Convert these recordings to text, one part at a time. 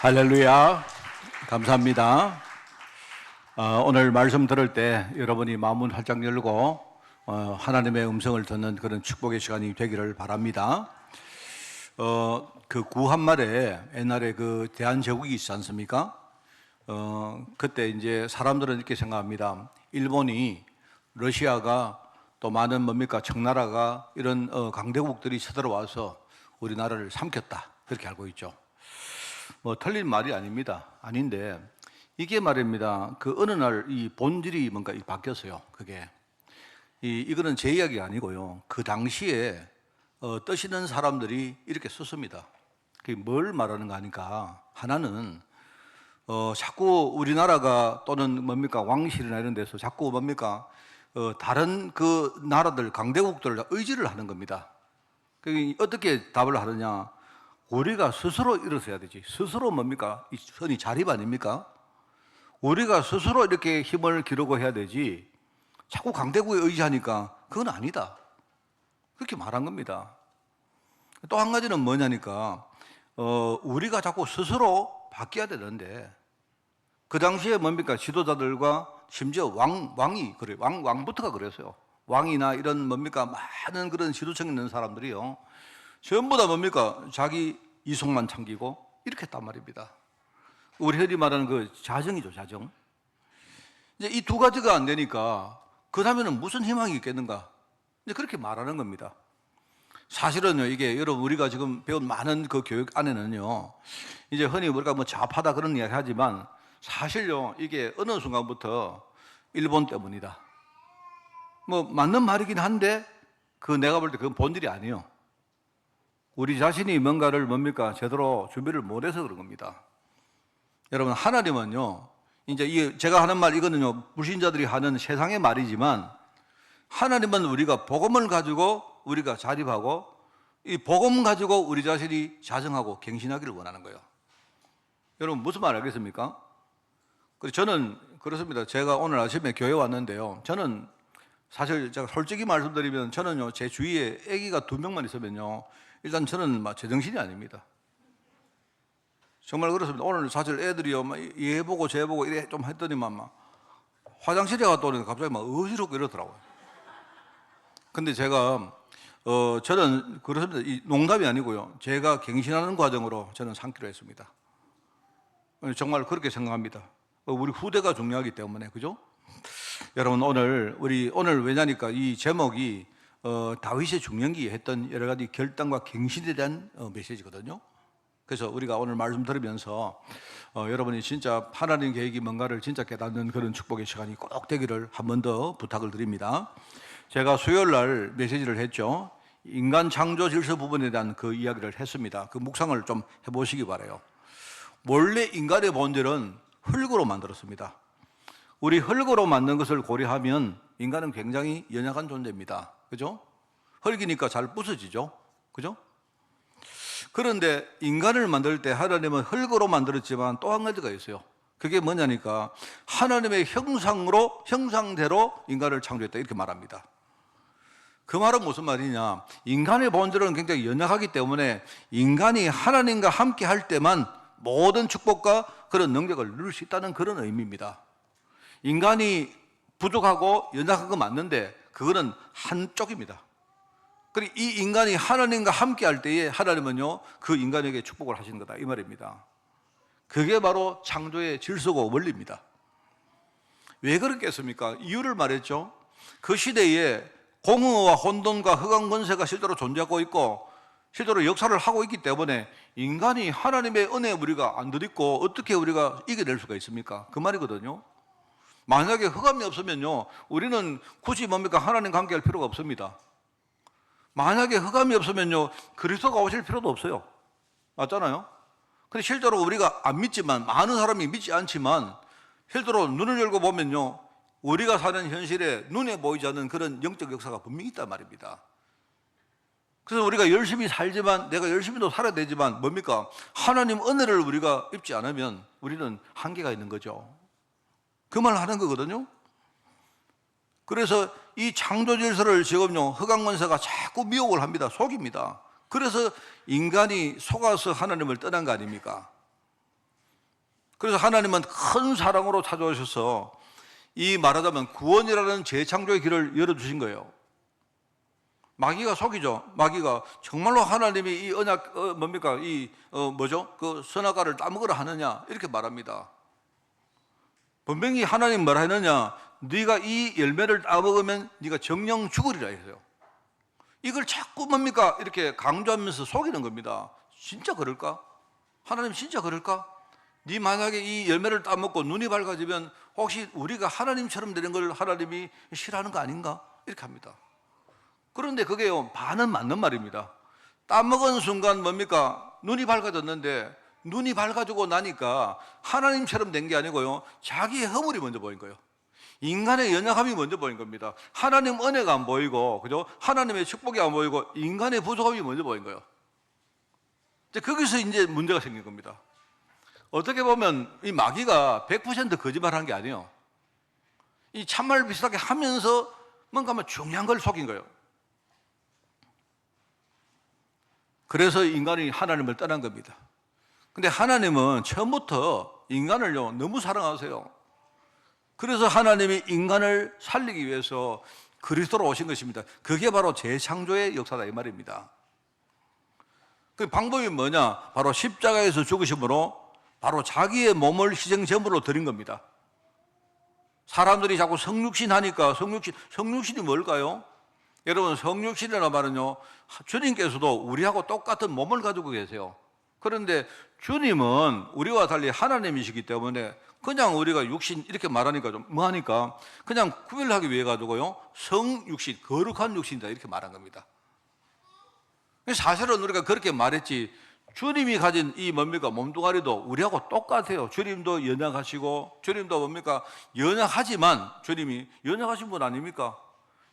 할렐루야. 감사합니다. 오늘 말씀 들을 때 여러분이 마음을 활짝 열고 하나님의 음성을 듣는 그런 축복의 시간이 되기를 바랍니다. 그 구한말에 옛날에 그 대한제국이 있지 않습니까? 그때 이제 사람들은 이렇게 생각합니다. 일본이, 러시아가 또 많은 뭡니까 청나라가 이런 강대국들이 쳐들어와서 우리나라를 삼켰다, 그렇게 알고 있죠. 뭐 틀린 말이 아닙니다. 아닌데 이게 말입니다. 그 어느 날 이 본질이 뭔가 바뀌었어요. 그게 이거는 제 이야기가 아니고요. 그 당시에 뜻 있는 사람들이 이렇게 썼습니다. 그게 뭘 말하는가 하니까, 하나는 자꾸 우리나라가 또는 뭡니까 왕실이나 이런 데서 자꾸 뭡니까 다른 그 나라들 강대국들을 의지를 하는 겁니다. 어떻게 답을 하느냐? 우리가 스스로 일어서야 되지. 스스로 뭡니까? 이 선이 자립 아닙니까? 우리가 스스로 이렇게 힘을 기르고 해야 되지, 자꾸 강대국에 의지하니까 그건 아니다, 그렇게 말한 겁니다. 또 한 가지는 뭐냐니까 우리가 자꾸 스스로 바뀌어야 되는데, 그 당시에 뭡니까 지도자들과 심지어 왕이 그래요. 왕부터가 그랬어요. 왕이나 이런 뭡니까 많은 그런 지도층 있는 사람들이요, 전부 다 뭡니까 자기 이속만 챙기고 이렇게 했단 말입니다. 우리 흔히 말하는 그 자정이죠, 자정. 이제 이 두 가지가 안 되니까 그 다음에는 무슨 희망이 있겠는가, 이제 그렇게 말하는 겁니다. 사실은요, 이게 여러분 우리가 지금 배운 많은 그 교육 안에는요, 이제 흔히 우리가 뭐 좌파다 그런 이야기 하지만 사실요, 이게 어느 순간부터 일본 때문이다, 뭐 맞는 말이긴 한데 그 내가 볼 때 그건 본질이 아니에요. 우리 자신이 뭔가를 뭡니까 제대로 준비를 못해서 그런 겁니다. 여러분, 하나님은요, 이제 제가 하는 말 이거는요 불신자들이 하는 세상의 말이지만, 하나님은 우리가 복음을 가지고 우리가 자립하고 이 복음 가지고 우리 자신이 자정하고 갱신하기를 원하는 거예요. 여러분 무슨 말 알겠습니까? 저는 그렇습니다. 제가 오늘 아침에 교회 왔는데요, 저는 사실 제가 솔직히 말씀드리면 저는요, 제 주위에 아기가 2명만 있으면요 일단 저는 막 제정신이 아닙니다. 정말 그렇습니다. 오늘 사실 애들이요 막 얘 보고 쟤 보고 이래 좀 했더니만 막 화장실에 갔다 오니까 갑자기 막 어지럽고 이러더라고요. 근데 제가 저는 그렇습니다. 이 농담이 아니고요, 제가 갱신하는 과정으로 저는 삼기로 했습니다. 정말 그렇게 생각합니다. 우리 후대가 중요하기 때문에, 그죠? 여러분, 오늘 왜냐니까 이 제목이 다윗의 중년기에 했던 여러 가지 결단과 갱신에 대한 메시지거든요. 그래서 우리가 오늘 말씀 들으면서 여러분이 진짜 하나님 계획이 뭔가를 진짜 깨닫는 그런 축복의 시간이 꼭 되기를 한 번 더 부탁을 드립니다. 제가 수요일 날 메시지를 했죠. 인간 창조 질서 부분에 대한 그 이야기를 했습니다. 그 묵상을 좀 해보시기 바라요. 원래 인간의 본질은 흙으로 만들었습니다. 우리 흙으로 만든 것을 고려하면 인간은 굉장히 연약한 존재입니다. 그죠? 흙이니까 잘 부서지죠. 그죠? 그런데 인간을 만들 때 하나님은 흙으로 만들었지만 또 한 가지가 있어요. 그게 뭐냐니까 하나님의 형상대로 인간을 창조했다, 이렇게 말합니다. 그 말은 무슨 말이냐, 인간의 본질은 굉장히 연약하기 때문에 인간이 하나님과 함께 할 때만 모든 축복과 그런 능력을 누릴 수 있다는 그런 의미입니다. 인간이 부족하고 연약한 건 맞는데 그거는 한쪽입니다. 그리고 이 인간이 하나님과 함께 할 때에 하나님은요 그 인간에게 축복을 하시는 거다, 이 말입니다. 그게 바로 창조의 질서고 원리입니다. 왜 그렇겠습니까? 이유를 말했죠. 그 시대에 공허와 혼돈과 흑암 권세가 실제로 존재하고 있고 실제로 역사를 하고 있기 때문에 인간이 하나님의 은혜 우리가 안 드리고 어떻게 우리가 이겨낼 수가 있습니까? 그 말이거든요. 만약에 흑암이 없으면요 우리는 굳이 뭡니까 하나님과 함께 할 필요가 없습니다. 만약에 흑암이 없으면요 그리스도가 오실 필요도 없어요. 맞잖아요? 근데 실제로 우리가 안 믿지만, 많은 사람이 믿지 않지만 실제로 눈을 열고 보면요 우리가 사는 현실에 눈에 보이지 않는 그런 영적 역사가 분명히 있단 말입니다. 그래서 우리가 열심히 살지만, 내가 열심히도 살아야 되지만 뭡니까 하나님 은혜를 우리가 입지 않으면 우리는 한계가 있는 거죠. 그 말을 하는 거거든요. 그래서 이 창조 질서를 지금요 흑암 권세가 자꾸 미혹을 합니다. 속입니다. 그래서 인간이 속아서 하나님을 떠난 거 아닙니까? 그래서 하나님은 큰 사랑으로 찾아오셔서 이 말하자면 구원이라는 재창조의 길을 열어주신 거예요. 마귀가 속이죠. 마귀가 정말로 하나님이 이 언약 뭡니까? 그 선악과를 따먹으라 하느냐 이렇게 말합니다. 분명히 하나님 뭐라 했느냐? 네가 이 열매를 따먹으면 네가 정령 죽으리라 했어요. 이걸 자꾸 뭡니까? 이렇게 강조하면서 속이는 겁니다. 진짜 그럴까? 하나님 진짜 그럴까? 네 만약에 이 열매를 따먹고 눈이 밝아지면 혹시 우리가 하나님처럼 되는 걸 하나님이 싫어하는 거 아닌가? 이렇게 합니다. 그런데 그게요, 반은 맞는 말입니다. 따먹은 순간 뭡니까? 눈이 밝아졌는데 눈이 밝아지고 나니까 하나님처럼 된 게 아니고요, 자기의 허물이 먼저 보인 거예요. 인간의 연약함이 먼저 보인 겁니다. 하나님 은혜가 안 보이고, 그죠? 하나님의 축복이 안 보이고, 인간의 부족함이 먼저 보인 거예요. 이제 거기서 이제 문제가 생긴 겁니다. 어떻게 보면 이 마귀가 100% 거짓말한 게 아니에요. 이 참말 비슷하게 하면서 뭔가 중요한 걸 속인 거예요. 그래서 인간이 하나님을 떠난 겁니다. 근데 하나님은 처음부터 인간을요, 너무 사랑하세요. 그래서 하나님이 인간을 살리기 위해서 그리스도로 오신 것입니다. 그게 바로 재창조의 역사다 이 말입니다. 그 방법이 뭐냐? 바로 십자가에서 죽으심으로 바로 자기의 몸을 희생 제물로 드린 겁니다. 사람들이 자꾸 성육신 하니까 성육신이 뭘까요? 여러분, 성육신이라는 말은요, 주님께서도 우리하고 똑같은 몸을 가지고 계세요. 그런데 주님은 우리와 달리 하나님이시기 때문에 그냥 우리가 육신 이렇게 말하니까 좀 뭐하니까 그냥 구별하기 위해 가지고요, 성육신, 거룩한 육신이다 이렇게 말한 겁니다. 사실은 우리가 그렇게 말했지, 주님이 가진 이 뭡니까? 몸뚱아리도 우리하고 똑같아요. 주님도 연약하시고, 주님도 뭡니까? 연약하지만 주님이 연약하신 분 아닙니까?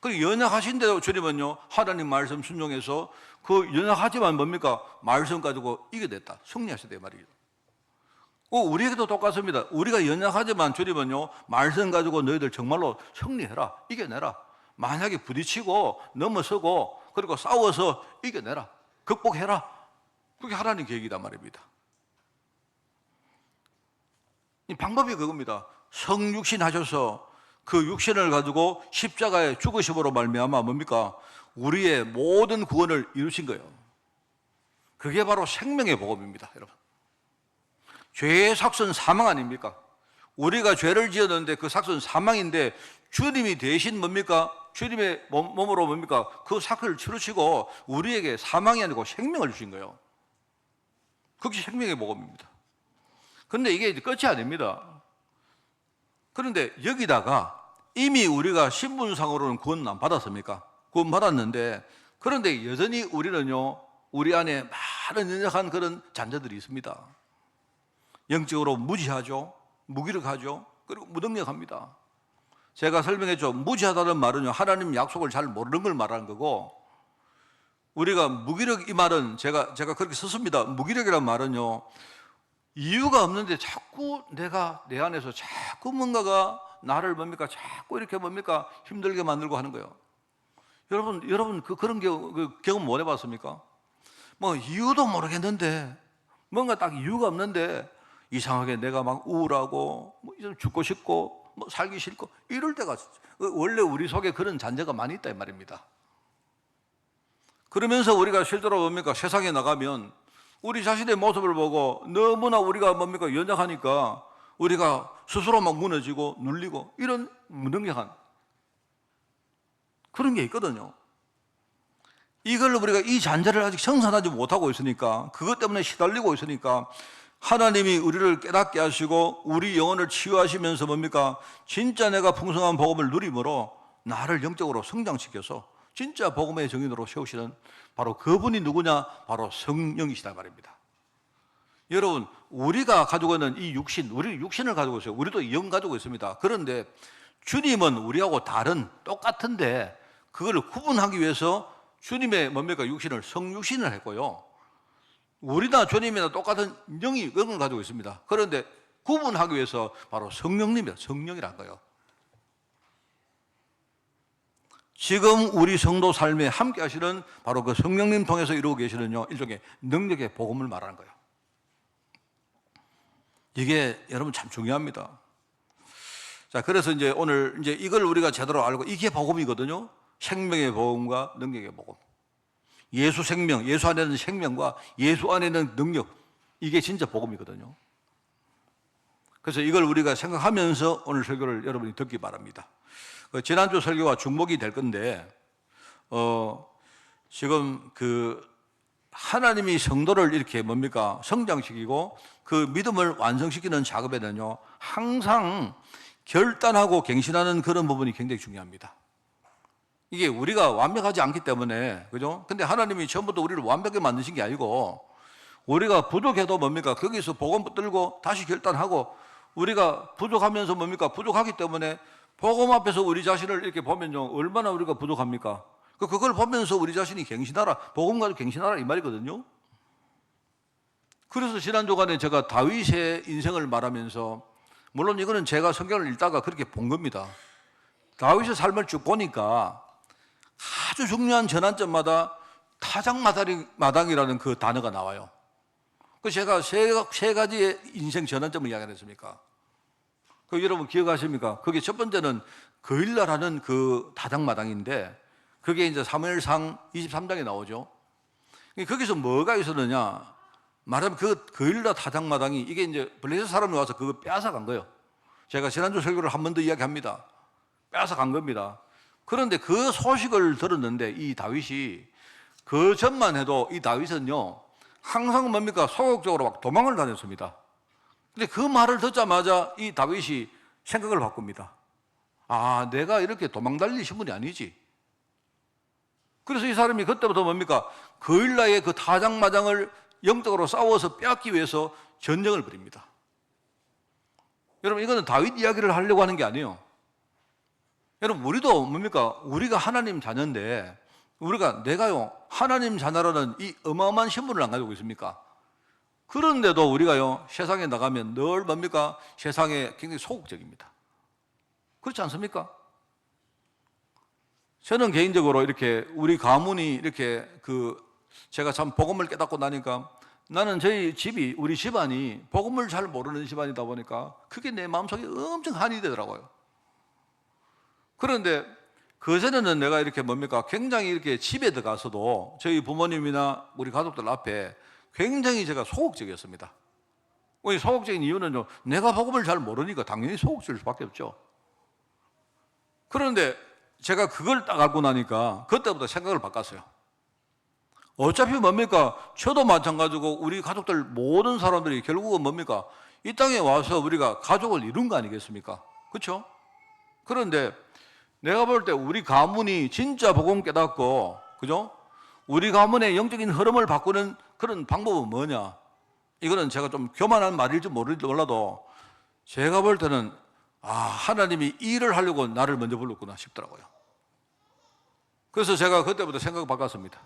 그 연약하신데도 주님은요, 하나님 말씀 순종해서 그 연약하지만 뭡니까? 말씀 가지고 이겨냈다. 승리하셨다 이 말이죠. 우리에게도 똑같습니다. 우리가 연약하지만 주님은요, 말씀 가지고 너희들 정말로 승리해라, 이겨내라. 만약에 부딪히고 넘어서고 그리고 싸워서 이겨내라, 극복해라. 그게 하나님 계획이란 말입니다. 이 방법이 그겁니다. 성육신 하셔서 그 육신을 가지고 십자가의 죽으심으로 말미암아 뭡니까? 우리의 모든 구원을 이루신 거예요. 그게 바로 생명의 복음입니다, 여러분. 죄의 삭은 사망 아닙니까? 우리가 죄를 지었는데 그 삭은 사망인데 주님이 대신 뭡니까? 주님의 몸으로 뭡니까? 그 삭을 치르시고 우리에게 사망이 아니고 생명을 주신 거예요. 그게 생명의 복음입니다. 그런데 이게 끝이 아닙니다. 그런데 여기다가 이미 우리가 신분상으로는 구원 안 받았습니까? 구원 받았는데, 그런데 여전히 우리는요, 우리 안에 많은 연약한 그런 잔재들이 있습니다. 영적으로 무지하죠, 무기력하죠, 그리고 무능력합니다. 제가 설명했죠. 무지하다는 말은요, 하나님 약속을 잘 모르는 걸 말하는 거고, 우리가 무기력, 이 말은 제가 그렇게 썼습니다. 무기력이라는 말은요, 이유가 없는데 자꾸 내가 내 안에서 자꾸 뭔가가 나를 뭡니까? 자꾸 이렇게 뭡니까? 힘들게 만들고 하는 거예요. 여러분 그런 경험 못 해봤습니까? 뭐 이유도 모르겠는데, 뭔가 딱 이유가 없는데 이상하게 내가 막 우울하고 뭐 죽고 싶고 뭐 살기 싫고 이럴 때가 원래 우리 속에 그런 잔재가 많이 있다 이 말입니다. 그러면서 우리가 실제로 뭡니까? 세상에 나가면 우리 자신의 모습을 보고 너무나 우리가 뭡니까? 연약하니까 우리가 스스로 막 무너지고 눌리고 이런 무능력한 그런 게 있거든요. 이걸 우리가 이 잔재를 아직 청산하지 못하고 있으니까, 그것 때문에 시달리고 있으니까 하나님이 우리를 깨닫게 하시고 우리 영혼을 치유하시면서 뭡니까? 진짜 내가 풍성한 복음을 누림으로 나를 영적으로 성장시켜서 진짜 복음의 정인으로 세우시는 바로 그분이 누구냐? 바로 성령이시다 말입니다. 여러분, 우리가 가지고 있는 이 육신, 우리 육신을 가지고 있어요. 우리도 영 가지고 있습니다. 그런데 주님은 우리하고 다른, 똑같은데 그걸 구분하기 위해서 주님의 뭡니까? 육신을 성육신을 했고요, 우리나 주님이나 똑같은 영을 가지고 있습니다. 그런데 구분하기 위해서 바로 성령님이다, 성령이란 거예요. 지금 우리 성도 삶에 함께 하시는 바로 그 성령님 통해서 이루고 계시는요, 일종의 능력의 복음을 말하는 거예요. 이게 여러분 참 중요합니다. 자, 그래서 이제 오늘 이제 이걸 우리가 제대로 알고 이게 복음이거든요. 생명의 복음과 능력의 복음. 예수 생명, 예수 안에는 생명과 예수 안에는 능력. 이게 진짜 복음이거든요. 그래서 이걸 우리가 생각하면서 오늘 설교를 여러분이 듣기 바랍니다. 지난주 설교가 중복이 될 건데, 지금 하나님이 성도를 이렇게 성장시키고 그 믿음을 완성시키는 작업에는요, 항상 결단하고 갱신하는 그런 부분이 굉장히 중요합니다. 이게 우리가 완벽하지 않기 때문에, 그죠? 근데 하나님이 처음부터 우리를 완벽하게 만드신 게 아니고, 우리가 부족해도 거기서 복음 붙들고 다시 결단하고, 우리가 부족하면서 부족하기 때문에 복음 앞에서 우리 자신을 이렇게 보면요, 얼마나 우리가 부족합니까? 그걸 보면서 우리 자신이 갱신하라, 복음 가지고 갱신하라 이 말이거든요. 그래서 지난 주간에 제가 다윗의 인생을 말하면서, 물론 이거는 제가 성경을 읽다가 그렇게 본 겁니다. 다윗의 삶을 쭉 보니까 아주 중요한 전환점마다 타작마당이라는 그 단어가 나와요. 그래서 제가 세 가지의 인생 전환점을 이야기했습니까? 여러분 기억하십니까? 그게 첫 번째는 거일라라는 그 타작마당인데, 그게 이제 사무엘상 23장에 나오죠. 거기서 뭐가 있었느냐? 말하면 그 거일라 타작마당이 이게 이제 블레셋 사람이 와서 그거 빼앗아간 거예요. 제가 지난주 설교를 한 번 더 이야기합니다. 빼앗아간 겁니다. 그런데 그 소식을 들었는데 이 다윗이, 그 전만 해도 이 다윗은요, 항상 소극적으로 막 도망을 다녔습니다. 근데 그 말을 듣자마자 이 다윗이 생각을 바꿉니다. 아, 내가 이렇게 도망 달릴 신분이 아니지. 그래서 이 사람이 그때부터 거일라의 그 타작마당을 영적으로 싸워서 빼앗기 위해서 전쟁을 벌입니다. 여러분, 이거는 다윗 이야기를 하려고 하는 게 아니에요. 여러분, 우리도 우리가 하나님 자녀인데, 내가요, 하나님 자녀라는 이 어마어마한 신분을 안 가지고 있습니까? 그런데도 우리가요, 세상에 나가면 늘 세상에 굉장히 소극적입니다. 그렇지 않습니까? 저는 개인적으로 이렇게 우리 가문이 이렇게 제가 참 복음을 깨닫고 나니까, 나는 우리 집안이 복음을 잘 모르는 집안이다 보니까 그게 내 마음속에 엄청 한이 되더라고요. 그런데 그전에는 내가 이렇게 굉장히 이렇게 집에 들어가서도 저희 부모님이나 우리 가족들 앞에 굉장히 제가 소극적이었습니다. 소극적인 이유는요, 내가 복음을 잘 모르니까 당연히 소극적일 수밖에 없죠. 그런데 제가 그걸 딱 알고 나니까 그때부터 생각을 바꿨어요. 어차피 저도 마찬가지고 우리 가족들 모든 사람들이 결국은 이 땅에 와서 우리가 가족을 이룬 거 아니겠습니까? 그렇죠? 그런데 내가 볼 때 우리 가문이 진짜 복음 깨닫고, 그죠? 우리 가문의 영적인 흐름을 바꾸는 그런 방법은 뭐냐? 이거는 제가 좀 교만한 말일지 몰라도 제가 볼 때는 하나님이 일을 하려고 나를 먼저 불렀구나 싶더라고요. 그래서 제가 그때부터 생각을 바꿨습니다.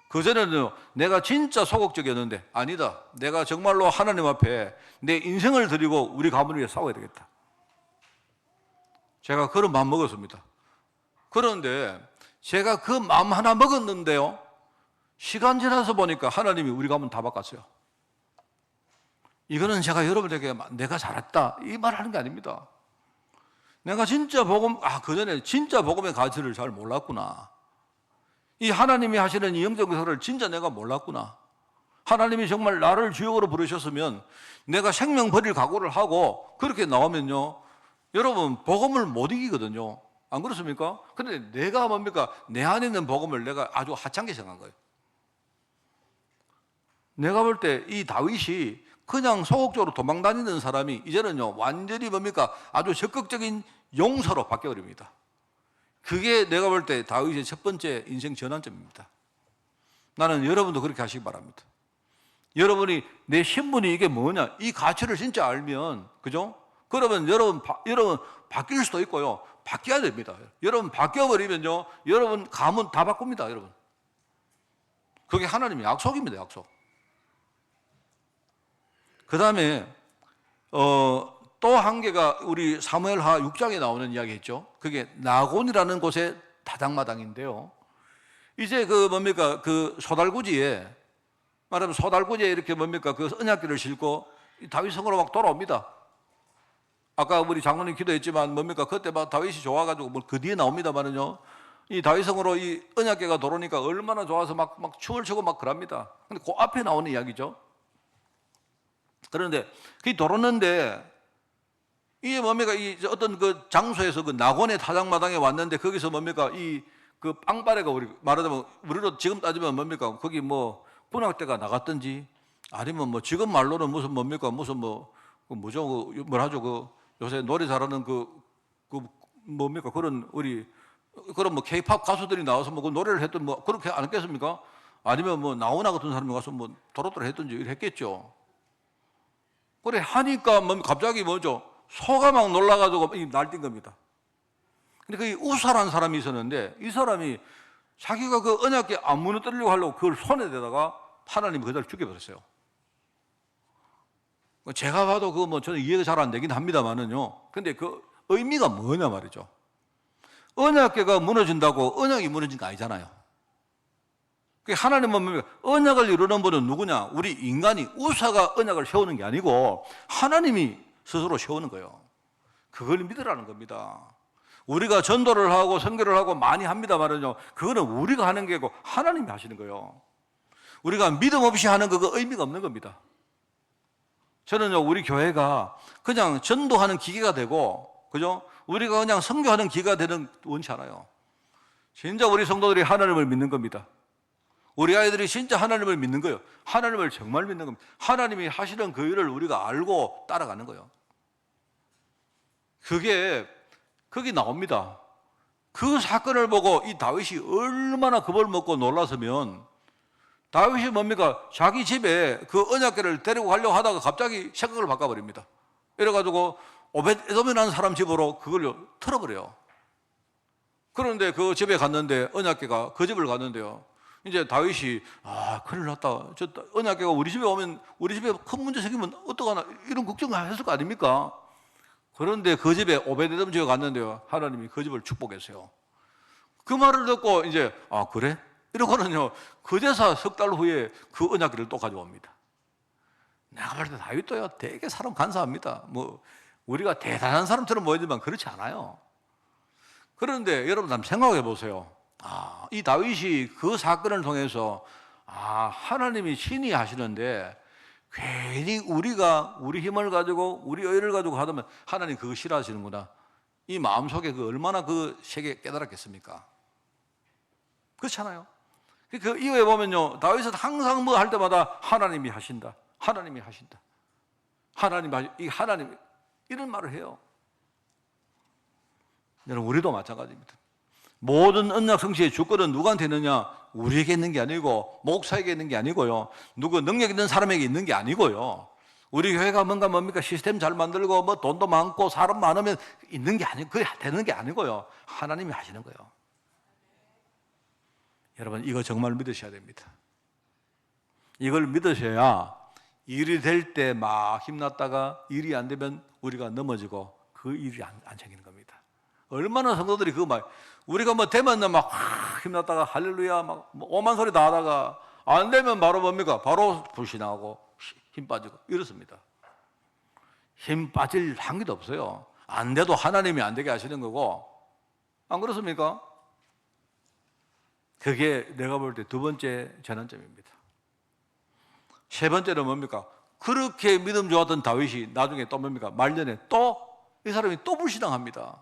그전에는 내가 진짜 소극적이었는데, 아니다, 내가 정말로 하나님 앞에 내 인생을 드리고 우리 가문을 위해 싸워야 되겠다. 제가 그런 마음 먹었습니다. 그런데 제가 그 마음 하나 먹었는데요, 시간 지나서 보니까 하나님이 우리 가문 다 바꿨어요. 이거는 제가 여러분에게 내가 잘했다 이 말 하는 게 아닙니다. 내가 진짜 그전에 진짜 복음의 가치를 잘 몰랐구나. 이 하나님이 하시는 이 영적 것을 진짜 내가 몰랐구나. 하나님이 정말 나를 주역으로 부르셨으면 내가 생명 버릴 각오를 하고 그렇게 나오면요, 여러분 복음을 못 이기거든요. 안 그렇습니까? 근데 내가 내 안에 있는 복음을 내가 아주 하찮게 생각한 거예요. 내가 볼 때 이 다윗이 그냥 소극적으로 도망다니는 사람이 이제는요, 완전히 아주 적극적인 용사로 바뀌어버립니다. 그게 내가 볼 때 다윗의 첫 번째 인생 전환점입니다. 나는 여러분도 그렇게 하시기 바랍니다. 여러분이 내 신분이 이게 뭐냐, 이 가치를 진짜 알면, 그죠? 그러면 여러분 바뀔 수도 있고요, 바뀌어야 됩니다. 여러분 바뀌어버리면요, 여러분 가문 다 바꿉니다. 여러분, 그게 하나님의 약속입니다. 약속. 그 다음에 또 한 개가 우리 사무엘하 6장에 나오는 이야기했죠. 그게 나곤이라는 곳의 타작마당인데요. 이제 그 소달구지에 말하면 소달구지에 이렇게 그 언약궤를 싣고 다윗 성으로 막 돌아옵니다. 아까 우리 장로님 기도했지만 뭡니까? 그때 막 다윗이 좋아가지고 뭐 그 뒤에 나옵니다만은요. 이 다윗성으로 이 언약궤가 돌아오니까 얼마나 좋아서 막 춤을 추고 막 그럽니다. 근데 그 앞에 나오는 이야기죠. 그런데 그게 돌았는데 이게 뭡니까? 이 어떤 그 장소에서 그 낙원의 타작마당에 왔는데 거기서 뭡니까? 이 그 빵빠레가 우리 말하자면 우리로 지금 따지면 뭡니까? 거기 뭐 분학대가 나갔든지 아니면 뭐 지금 말로는 무슨 뭡니까? 무슨 뭐 그 뭐죠? 그 뭐라죠? 그 요새 노래 잘하는 그 뭡니까? 그런 우리 그런 뭐 케이팝 가수들이 나와서 뭐 그 노래를 했던 뭐 그렇게 안 했겠습니까? 아니면 뭐 나훈아 같은 사람이 가서 뭐 도로도로 했든지 이렇게 했겠죠. 그래 하니까 뭐 갑자기 뭐죠? 소가 막 놀라가지고 날뛴 겁니다. 근데 그 우사라는 사람이 있었는데 이 사람이 자기가 그 언약궤 안 무너뜨리려고 하려고 그걸 손에 대다가 하나님이 그대로 죽여버렸어요. 제가 봐도 그 뭐 저는 이해가 잘 안 되긴 합니다만은요. 근데 그 의미가 뭐냐 말이죠. 언약궤가 무너진다고 언약이 무너진 거 아니잖아요. 하나님은 언약을 이루는 분은 누구냐? 우리 인간이 우사가 언약을 세우는 게 아니고 하나님이 스스로 세우는 거예요. 그걸 믿으라는 겁니다. 우리가 전도를 하고 선교를 하고 많이 합니다만은요. 그거는 우리가 하는 게고 하나님이 하시는 거예요. 우리가 믿음 없이 하는 그거 의미가 없는 겁니다. 저는요, 우리 교회가 그냥 전도하는 기계가 되고, 그죠? 우리가 그냥 선교하는 기계가 되는 원치 않아요. 진짜 우리 성도들이 하나님을 믿는 겁니다. 우리 아이들이 진짜 하나님을 믿는 거예요. 하나님을 정말 믿는 겁니다. 하나님이 하시는 그 일을 우리가 알고 따라가는 거예요. 그게 나옵니다. 그 사건을 보고 이 다윗이 얼마나 겁을 먹고 놀라서면 다윗이 뭡니까? 자기 집에 그 언약궤를 데리고 가려고 하다가 갑자기 생각을 바꿔버립니다. 이래가지고 오벳에돔이라는 사람 집으로 그걸 털어버려요. 그런데 그 집에 갔는데 언약궤가 그 집을 갔는데요. 이제 다윗이 큰일 났다. 저 언약궤가 우리 집에 오면 우리 집에 큰 문제 생기면 어떡하나 이런 걱정을 했을 거 아닙니까? 그런데 그 집에 오벳에돔 집에 갔는데요. 하나님이 그 집을 축복했어요. 그 말을 듣고 이제 그래? 이러고는요. 그제서 석 달 후에 그 언약궤를 또 가져옵니다. 내가 볼 때 다윗도요. 되게 사람 간사합니다. 뭐 우리가 대단한 사람처럼 보이지만 그렇지 않아요. 그런데 여러분 한번 생각해 보세요. 이 다윗이 그 사건을 통해서 하나님이 신이 하시는데 괜히 우리가 우리 힘을 가지고 우리 의를 가지고 하다면 하나님 그거 싫어하시는구나. 이 마음속에 그 얼마나 그 세계 깨달았겠습니까? 그렇잖아요. 그 이후에 보면요. 다윗은 항상 뭐 할 때마다 하나님이 하신다. 하나님이 하신다. 하나님 이런 말을 해요. 여러분 우리도 마찬가지입니다. 모든 언약 성취의 주권은 누구한테 있느냐? 우리에게 있는 게 아니고 목사에게 있는 게 아니고요. 누구 능력 있는 사람에게 있는 게 아니고요. 우리 교회가 뭡니까 시스템 잘 만들고 뭐 돈도 많고 사람 많으면 있는 게 아니고 그게 되는 게 아니고요. 하나님이 하시는 거예요. 여러분 이거 정말 믿으셔야 됩니다. 이걸 믿으셔야 일이 될 때 막 힘났다가 일이 안 되면 우리가 넘어지고 그 일이 안 생기는 겁니다. 얼마나 성도들이 그거 막 우리가 뭐 되면 막 힘났다가 할렐루야 막 오만 소리 다 하다가 안 되면 바로 뭡니까? 바로 불신하고 힘 빠지고 이렇습니다. 힘 빠질 한계도 없어요. 안 돼도 하나님이 안 되게 하시는 거고 안 그렇습니까? 그게 내가 볼 때 두 번째 전환점입니다. 세 번째는 뭡니까? 그렇게 믿음 좋았던 다윗이 나중에 또 뭡니까? 말년에 또 이 사람이 또 불신앙합니다.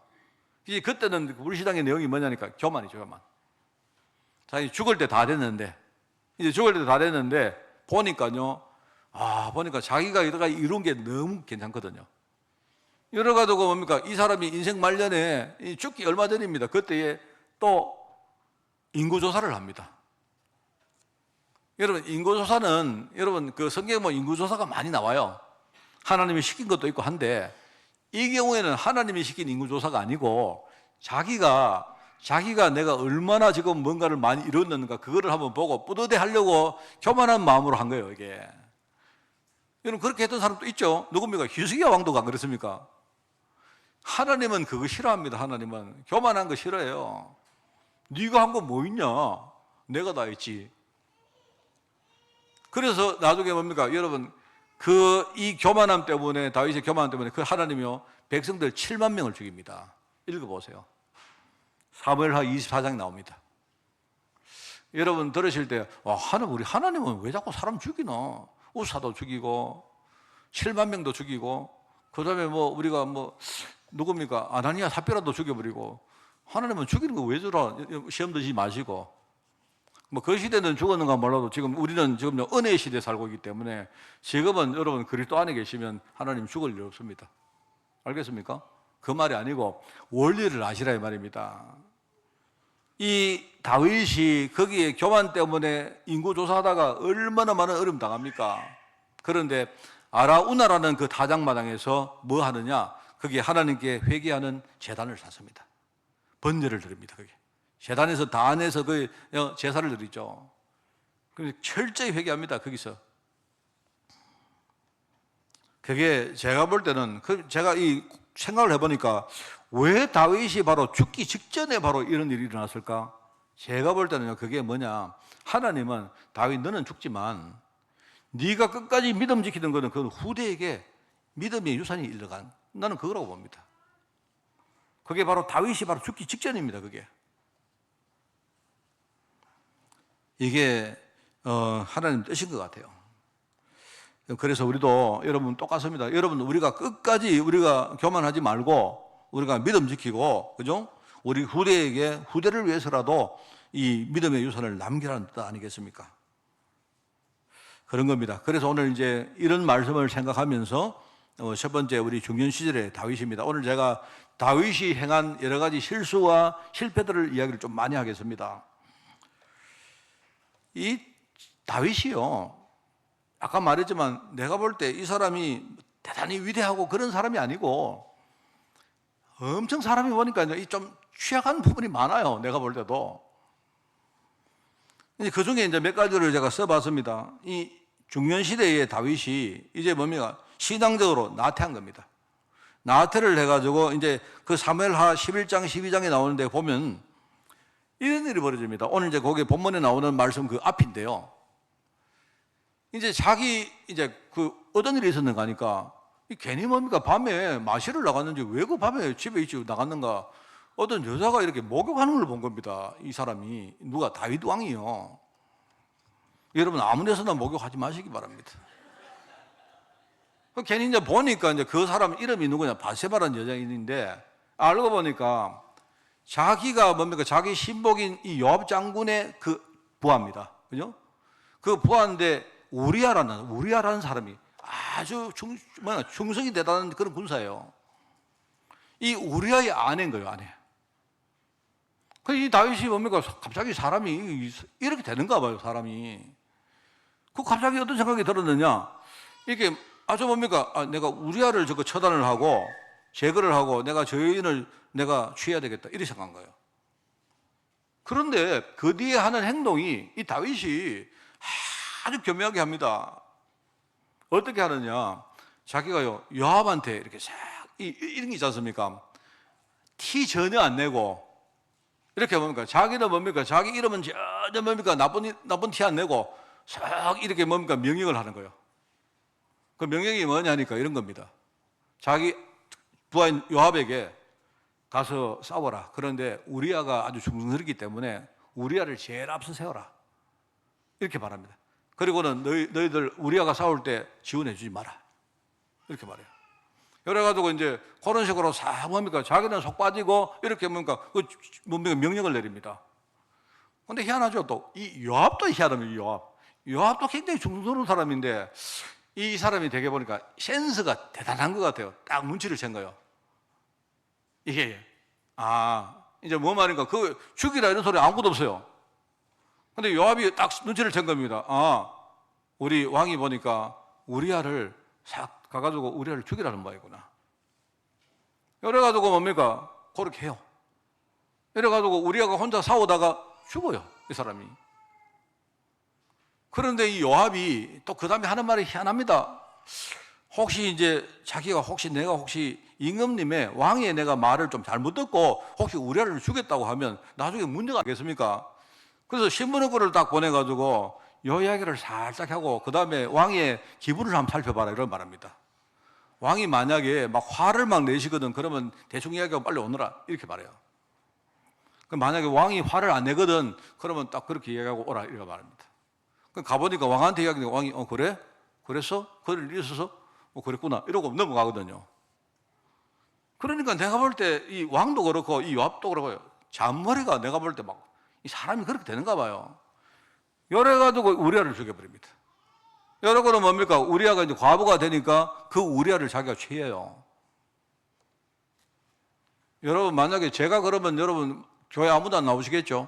이제 그때는 불신앙의 내용이 뭐냐니까 교만이죠, 교만. 자기 죽을 때 다 됐는데 이제 죽을 때 다 됐는데 보니까요. 보니까 자기가 이룬 게 너무 괜찮거든요. 이래가지고 뭡니까? 이 사람이 인생 말년에 죽기 얼마 전입니다. 그때에 또 인구조사를 합니다. 여러분, 인구조사는, 여러분, 그 성경에 뭐 인구조사가 많이 나와요. 하나님이 시킨 것도 있고 한데, 이 경우에는 하나님이 시킨 인구조사가 아니고, 자기가 내가 얼마나 지금 뭔가를 많이 이뤘는가, 그거를 한번 보고 뿌듯해 하려고 교만한 마음으로 한 거예요, 이게. 여러분, 그렇게 했던 사람도 있죠? 누굽니까? 히스기야 왕도가 안 그렇습니까? 하나님은 그거 싫어합니다, 하나님은. 교만한 거 싫어해요. 네가 한 거 뭐 있냐? 내가 다 했지. 그래서 나중에 뭡니까? 여러분, 이 교만함 때문에, 다윗의 교만함 때문에 그 하나님이요 백성들 7만 명을 죽입니다. 읽어보세요. 사무엘하 24장에 나옵니다. 여러분 들으실 때 우리 하나님은 왜 자꾸 사람 죽이나? 우사도 죽이고 7만 명도 죽이고 그 다음에 우리가 누굽니까? 아나니아 삽비라도 죽여버리고 하나님은 죽이는 거 왜 저러? 시험 드시지 마시고 그 시대는 죽었는가 몰라도 우리는 지금 은혜의 시대에 살고 있기 때문에 지금은 여러분 그리스도 안에 계시면 하나님 죽을 일 없습니다. 알겠습니까? 그 말이 아니고 원리를 아시라 이 말입니다. 이 다윗이 거기에 교만 때문에 인구 조사하다가 얼마나 많은 어려움 당합니까? 그런데 아라우나라는 그 타작마당에서 뭐 하느냐? 거기에 하나님께 회개하는 제단을 샀습니다. 번제를 드립니다. 거기 제단에서 단에서 그 제사를 드리죠. 그래서 철저히 회개합니다. 거기서. 그게 제가 볼 때는 제가 이 생각을 해보니까 왜 다윗이 바로 죽기 직전에 바로 이런 일이 일어났을까? 제가 볼 때는요, 그게 뭐냐? 하나님은 다윗 너는 죽지만 네가 끝까지 믿음 지키던 거는 그 후대에게 믿음의 유산이 일러간, 나는 그거라고 봅니다. 그게 바로 다윗이 바로 죽기 직전입니다. 그게 이게 하나님 뜻인 것 같아요. 그래서 우리도 여러분 똑같습니다. 여러분 우리가 끝까지 우리가 교만하지 말고 우리가 믿음 지키고, 그죠? 우리 후대를 위해서라도 이 믿음의 유산을 남기라는 뜻 아니겠습니까? 그런 겁니다. 그래서 오늘 이제 이런 말씀을 생각하면서 첫 번째 우리 중년 시절의 다윗입니다. 오늘 제가 다윗이 행한 여러 가지 실수와 실패들을 이야기를 좀 많이 하겠습니다. 이 다윗이요, 아까 말했지만 내가 볼 때 이 사람이 대단히 위대하고 그런 사람이 아니고 엄청 사람이 보니까 좀 취약한 부분이 많아요. 내가 볼 때도. 그 중에 이제 몇 가지를 제가 써봤습니다. 이 중년 시대의 다윗이 이제 뭡니까? 신앙적으로 나태한 겁니다. 나태를 해가지고 이제 그 사무엘하 11장, 12장에 나오는데 보면 이런 일이 벌어집니다. 오늘 이제 거기에 본문에 나오는 말씀 그 앞인데요. 이제 그 어떤 일이 있었는가 하니까 괜히 뭡니까? 밤에 마시러 나갔는지 왜 그 밤에 집에 있지 나갔는가? 어떤 여자가 이렇게 목욕하는 걸 본 겁니다. 이 사람이. 누가? 다윗 왕이요. 여러분 아무 데서나 목욕하지 마시기 바랍니다. 괜히 이제 보니까 이제 그 사람 이름이 누구냐? 바세바라는 여자인데 알고 보니까 자기가 뭡니까? 자기 신복인 이 요압 장군의 그 부하입니다. 그죠? 그 부하인데 우리아라는 사람이 아주 충성이 대단한 그런 군사예요. 이 우리아의 아내인 거예요, 아내. 이 다윗이 뭡니까? 갑자기 사람이 이렇게 되는가 봐요, 사람이. 갑자기 어떤 생각이 들었느냐? 이게 아주 뭡니까? 내가 우리아를 처단을 하고 제거를 하고 내가 저 여인을 내가 취해야 되겠다. 이렇게 생각한 거예요. 그런데 그 뒤에 하는 행동이 이 다윗이 아주 교묘하게 합니다. 어떻게 하느냐? 자기가요, 요압한테 이렇게 싹, 이런 게 있지 않습니까? 티 전혀 안 내고, 이렇게 뭡니까? 자기는 뭡니까? 자기 이름은 전혀 뭡니까? 나쁜 티 안 내고, 싹 이렇게 뭡니까? 명령을 하는 거예요. 그 명령이 뭐냐니까 이런 겁니다. 자기 부하인 요압에게 가서 싸워라. 그런데 우리아가 아주 중성스럽기 때문에 우리아를 제일 앞서 세워라. 이렇게 말합니다. 그리고는 너희들 우리아가 싸울 때 지원해 주지 마라. 이렇게 말해요. 그래가지고 이제 그런 식으로 싹 뭡니까? 자기는 속 빠지고 이렇게 뭡니까? 명령을 내립니다. 근데 희한하죠. 또 이 요압도 희한합니다. 요압도 굉장히 중성스러운 사람인데 이 사람이 되게 보니까 센스가 대단한 것 같아요. 딱 눈치를 챈 거예요. 이게 이제 뭐 말인가? 죽이라 이런 소리 아무것도 없어요. 근데 요압이 딱 눈치를 챈 겁니다. 우리 왕이 보니까 우리아를 싹 가가지고 우리아를 죽이라는 바이구나. 이래가지고 뭡니까? 그렇게 해요. 이래가지고 우리아가 혼자 싸우다가 죽어요, 이 사람이. 그런데 이 요압이 또 그 다음에 하는 말이 희한합니다. 내가 임금님의 왕의 내가 말을 좀 잘못 듣고 혹시 우리아를 죽였다고 하면 나중에 문제가 있겠습니까? 그래서 신문의 글을 딱 보내가지고 요 이야기를 살짝 하고 그 다음에 왕의 기분을 한번 살펴봐라 이런 말합니다. 왕이 만약에 막 화를 막 내시거든 그러면 대충 이야기하고 빨리 오너라 이렇게 말해요. 그럼 만약에 왕이 화를 안 내거든 그러면 딱 그렇게 이야기하고 오라 이렇게 말합니다. 그럼 가보니까 왕한테 이야기하니까 왕이 그래? 그랬어? 그럴 일이 있어서? 그랬구나 이러고 넘어가거든요. 그러니까 내가 볼 때 이 왕도 그렇고 이 요압도 그렇고요. 잔머리가 내가 볼 때 막 이 사람이 그렇게 되는가 봐요. 이래가지고 우리아를 죽여버립니다. 여러분은 뭡니까? 우리아가 이제 과부가 되니까 그 우리아를 자기가 취해요. 여러분 만약에 제가 그러면 여러분 교회 아무도 안 나오시겠죠?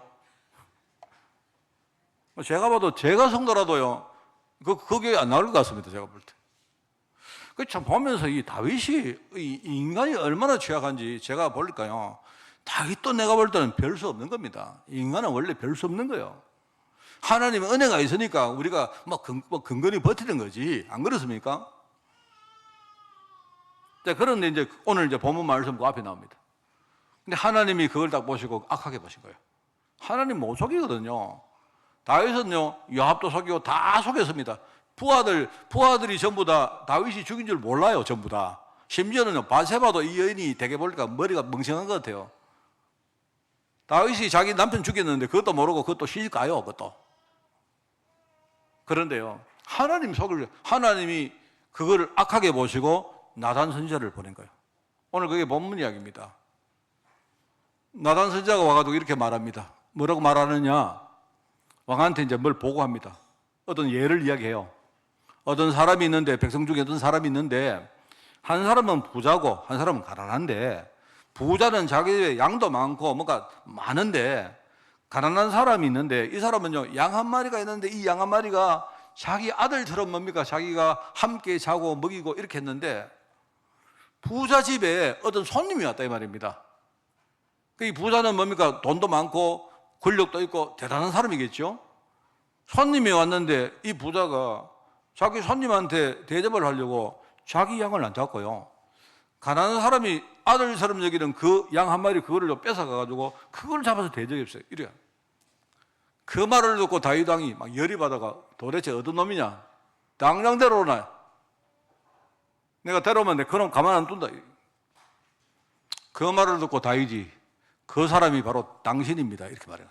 제가 봐도 제가 성도라도요 그 교회 안 나올 것 같습니다. 제가 볼 때. 그 참 보면서 이 다윗이 이 인간이 얼마나 취약한지 제가 볼까요? 다윗도 내가 볼 때는 별 수 없는 겁니다. 인간은 원래 별 수 없는 거예요. 하나님의 은혜가 있으니까 우리가 근근히 버티는 거지. 안 그렇습니까? 자, 그런데 이제 오늘 이제 본문 말씀 그 앞에 나옵니다. 근데 하나님이 그걸 딱 보시고 악하게 보신 거예요. 하나님 못 속이거든요. 다윗은요, 요압도 속이고 다 속였습니다. 부하들이 전부 다 다윗이 죽인 줄 몰라요, 전부 다. 심지어는요, 바세바도 이 여인이 되게 보니까 머리가 멍청한 것 같아요. 다윗이 자기 남편 죽였는데 그것도 모르고 그것도 시집 가요, 그것도. 그런데요, 하나님이 그거를 악하게 보시고 나단 선지자를 보낸 거예요. 오늘 그게 본문 이야기입니다. 나단 선지자가 와가지고 이렇게 말합니다. 뭐라고 말하느냐? 왕한테 이제 뭘 보고합니다. 어떤 예를 이야기해요. 어떤 사람이 있는데, 백성 중에 어떤 사람이 있는데, 한 사람은 부자고, 한 사람은 가난한데, 부자는 자기의 양도 많고, 뭔가 많은데, 가난한 사람이 있는데, 이 사람은요, 양 한 마리가 있는데, 이 양 한 마리가 자기 아들처럼 뭡니까? 자기가 함께 자고 먹이고 이렇게 했는데, 부자 집에 어떤 손님이 왔다, 이 말입니다. 이 부자는 뭡니까? 돈도 많고, 권력도 있고, 대단한 사람이겠죠? 손님이 왔는데, 이 부자가 자기 손님한테 대접을 하려고 자기 양을 안 잡고요. 가난한 사람이 아들처럼 여기는 그 양 한 마리 그거를 뺏어가가지고 그걸 잡아서 대접했어요. 이래요. 그 말을 듣고 다윗 왕이 막 열이 받아가 도대체 어떤 놈이냐? 당장 데려오나? 내가 데려오면 내 그놈 가만 안 둔다. 그 말을 듣고 다윗이 그 사람이 바로 당신입니다. 이렇게 말해요.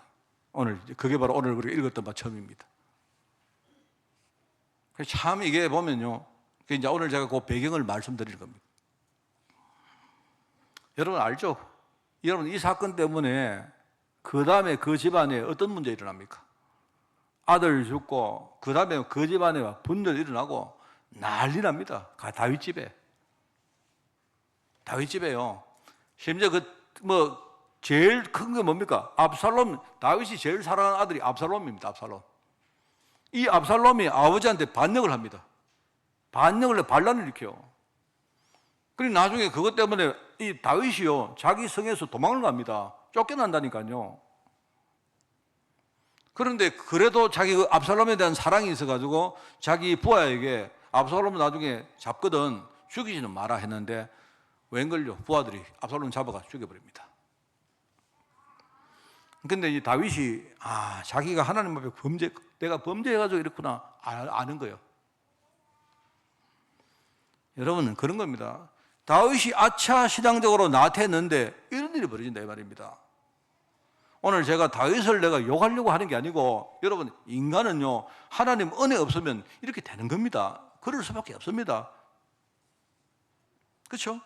그게 바로 오늘 우리가 읽었던 바 처음입니다. 참 이게 보면요. 이제 오늘 제가 그 배경을 말씀드릴 겁니다. 여러분 알죠? 여러분 이 사건 때문에 그 다음에 그 집안에 어떤 문제 일어납니까? 아들 죽고 그 다음에 그 집안에 분열 일어나고 난리 납니다. 다윗 집에요. 심지어 제일 큰 게 뭡니까? 압살롬. 다윗이 제일 사랑하는 아들이 압살롬입니다. 압살롬. 이 압살롬이 아버지한테 반역을 합니다. 반란을 일으켜요. 그리고 나중에 그것 때문에 이 다윗이요, 자기 성에서 도망을 갑니다. 쫓겨난다니까요. 그런데 그래도 자기 그 압살롬에 대한 사랑이 있어가지고 자기 부하에게 압살롬을 나중에 잡거든 죽이지는 마라 했는데 웬걸요? 부하들이 압살롬 잡아가 죽여버립니다. 근데 이 다윗이 자기가 하나님 앞에 내가 범죄해가지고 이렇구나 아는 거예요. 여러분은 그런 겁니다. 다윗이 아차 신앙적으로 나태했는데 이런 일이 벌어진다 이 말입니다. 오늘 제가 다윗을 내가 욕하려고 하는 게 아니고 여러분 인간은요 하나님 은혜 없으면 이렇게 되는 겁니다. 그럴 수밖에 없습니다. 그렇죠?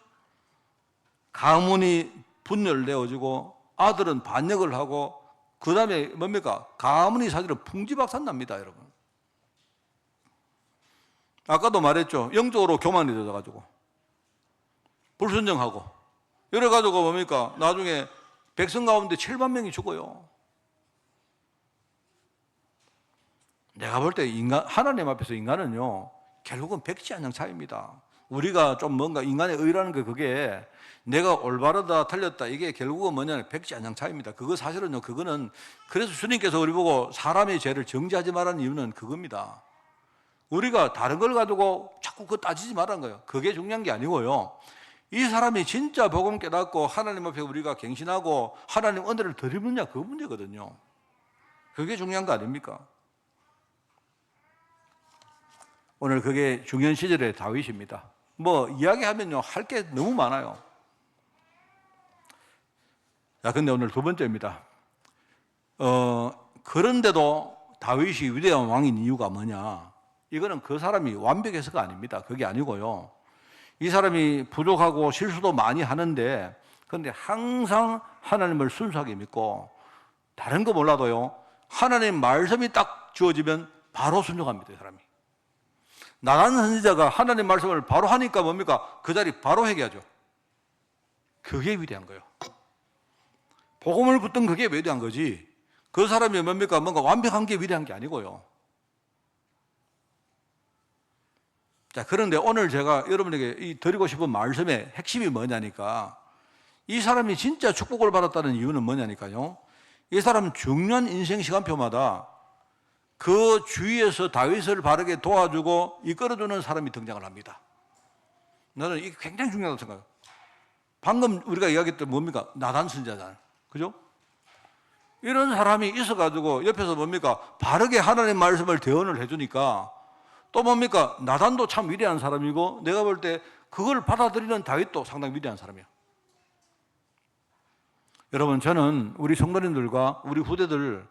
가문이 분열되어지고 아들은 반역을 하고 그 다음에 뭡니까? 가문이 사실은 풍지박산납니다 여러분. 아까도 말했죠. 영적으로 교만해져가지고 불순종하고 이래가지고 뭡니까? 나중에 백성 가운데 7만 명이 죽어요. 내가 볼 때 하나님 앞에서 인간은요 결국은 백지한장 차이입니다. 우리가 좀 뭔가 인간의 의라는 게 그게 내가 올바르다 틀렸다 이게 결국은 뭐냐면 백지한장 차이입니다. 그거 사실은요 그거는 그래서 주님께서 우리 보고 사람의 죄를 정죄하지 말라는 이유는 그겁니다. 우리가 다른 걸 가지고 자꾸 그거 따지지 말라는 거예요. 그게 중요한 게 아니고요. 이 사람이 진짜 복음 깨닫고 하나님 앞에 우리가 갱신하고 하나님 은혜를 드리느냐 그 문제거든요. 그게 중요한 거 아닙니까? 오늘 그게 중년 시절의 다윗입니다. 뭐 이야기하면요 할 게 너무 많아요. 자, 근데 오늘 두 번째입니다. 그런데도 다윗이 위대한 왕인 이유가 뭐냐? 이거는 그 사람이 완벽해서가 아닙니다. 그게 아니고요. 이 사람이 부족하고 실수도 많이 하는데, 그런데 항상 하나님을 순수하게 믿고, 다른 거 몰라도요, 하나님 말씀이 딱 주어지면 바로 순종합니다, 이 사람이. 나단 선지자가 하나님 말씀을 바로 하니까 뭡니까? 그 자리 바로 회개하죠. 그게 위대한 거예요. 복음을 붙든 그게 위대한 거지. 그 사람이 뭡니까? 뭔가 완벽한 게 위대한 게 아니고요. 자, 그런데 오늘 제가 여러분에게 드리고 싶은 말씀의 핵심이 뭐냐니까, 이 사람이 진짜 축복을 받았다는 이유는 뭐냐니까요. 이 사람 중요한 인생 시간표마다 그 주위에서 다윗을 바르게 도와주고 이끌어주는 사람이 등장을 합니다. 나는 이게 굉장히 중요하다고 생각해요. 방금 우리가 이야기했던 뭡니까? 나단 선지자잖아요. 그죠? 이런 사람이 있어가지고 옆에서 뭡니까? 바르게 하나님 말씀을 대언을 해주니까 또 뭡니까? 나단도 참 위대한 사람이고 내가 볼 때 그걸 받아들이는 다윗도 상당히 위대한 사람이야. 여러분, 저는 우리 성도님들과 우리 후대들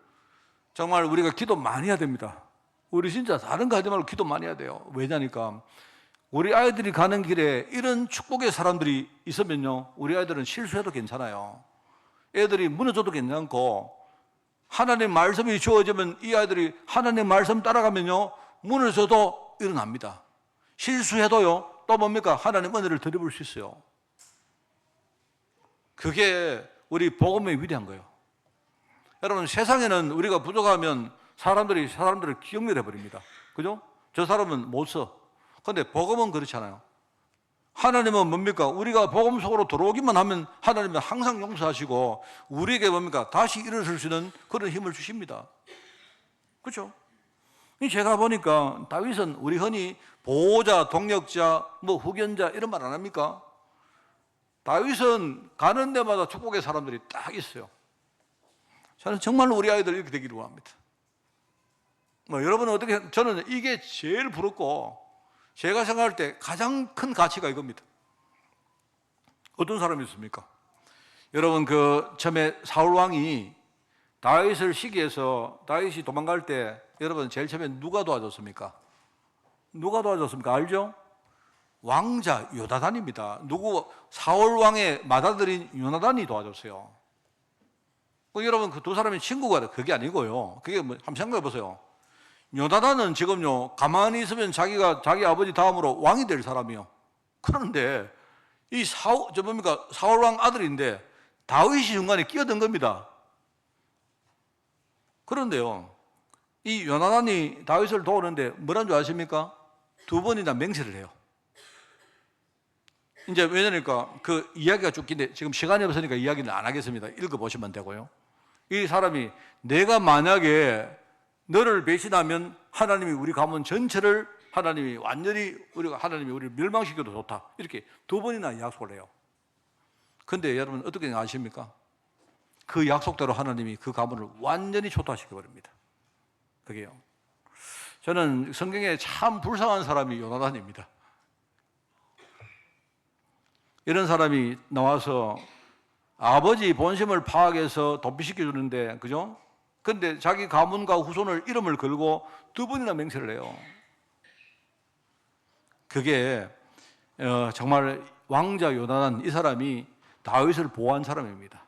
정말 우리가 기도 많이 해야 됩니다. 우리 진짜 다른 거 하지 말고 기도 많이 해야 돼요. 왜냐니까 우리 아이들이 가는 길에 이런 축복의 사람들이 있으면요, 우리 아이들은 실수해도 괜찮아요. 애들이 무너져도 괜찮고, 하나님 말씀이 주어지면 이 아이들이 하나님 말씀 따라가면요, 무너져도 일어납니다. 실수해도요, 또 뭡니까? 하나님 은혜를 드려볼 수 있어요. 그게 우리 복음의 위대한 거예요. 여러분, 세상에는 우리가 부족하면 사람들을 기억멸해 버립니다. 그죠? 저 사람은 못 써. 근데 복음은 그렇잖아요. 하나님은 뭡니까? 우리가 복음 속으로 들어오기만 하면 하나님은 항상 용서하시고 우리에게 뭡니까? 다시 일어설 수 있는 그런 힘을 주십니다. 그렇죠? 제가 보니까 다윗은 우리 흔히 보호자, 동력자, 뭐 후견자 이런 말 안 합니까? 다윗은 가는 데마다 축복의 사람들이 딱 있어요. 저는 정말로 우리 아이들 이렇게 되기를 원합니다. 뭐 여러분은 어떻게? 저는 이게 제일 부럽고 제가 생각할 때 가장 큰 가치가 이겁니다. 어떤 사람이 있습니까? 여러분, 처음에 사울 왕이 다윗을 시기해서 다윗이 도망갈 때 여러분 제일 처음에 누가 도와줬습니까? 누가 도와줬습니까? 알죠? 왕자 요나단입니다. 사울 왕의 맏아들인 요나단이 도와줬어요. 여러분, 그 두 사람이 친구가 그게 아니고요. 그게 뭐 한번 생각해 보세요. 요나단은 지금요, 가만히 있으면 자기 아버지 다음으로 왕이 될 사람이요. 그런데 이 사울 왕 아들인데 다윗이 중간에 끼어든 겁니다. 그런데요, 이 요나단이 다윗을 도우는데 뭐란 줄 아십니까? 2번이나 맹세를 해요. 이제 왜냐니까 그 이야기가 쭉 긴데 지금 시간이 없으니까 이야기는 안 하겠습니다. 읽어보시면 되고요. 이 사람이 내가 만약에 너를 배신하면 하나님이 우리 가문 전체를 하나님이 우리를 멸망시켜도 좋다. 이렇게 2번이나 약속을 해요. 근데 여러분 어떻게 아십니까? 그 약속대로 하나님이 그 가문을 완전히 초토화시켜버립니다. 그게요. 저는 성경에 참 불쌍한 사람이 요나단입니다. 이런 사람이 나와서 아버지 본심을 파악해서 도피시켜 주는데, 그죠? 근데 자기 가문과 후손을 이름을 걸고 2번이나 맹세를 해요. 그게 정말 왕자 요나단, 이 사람이 다윗을 보호한 사람입니다.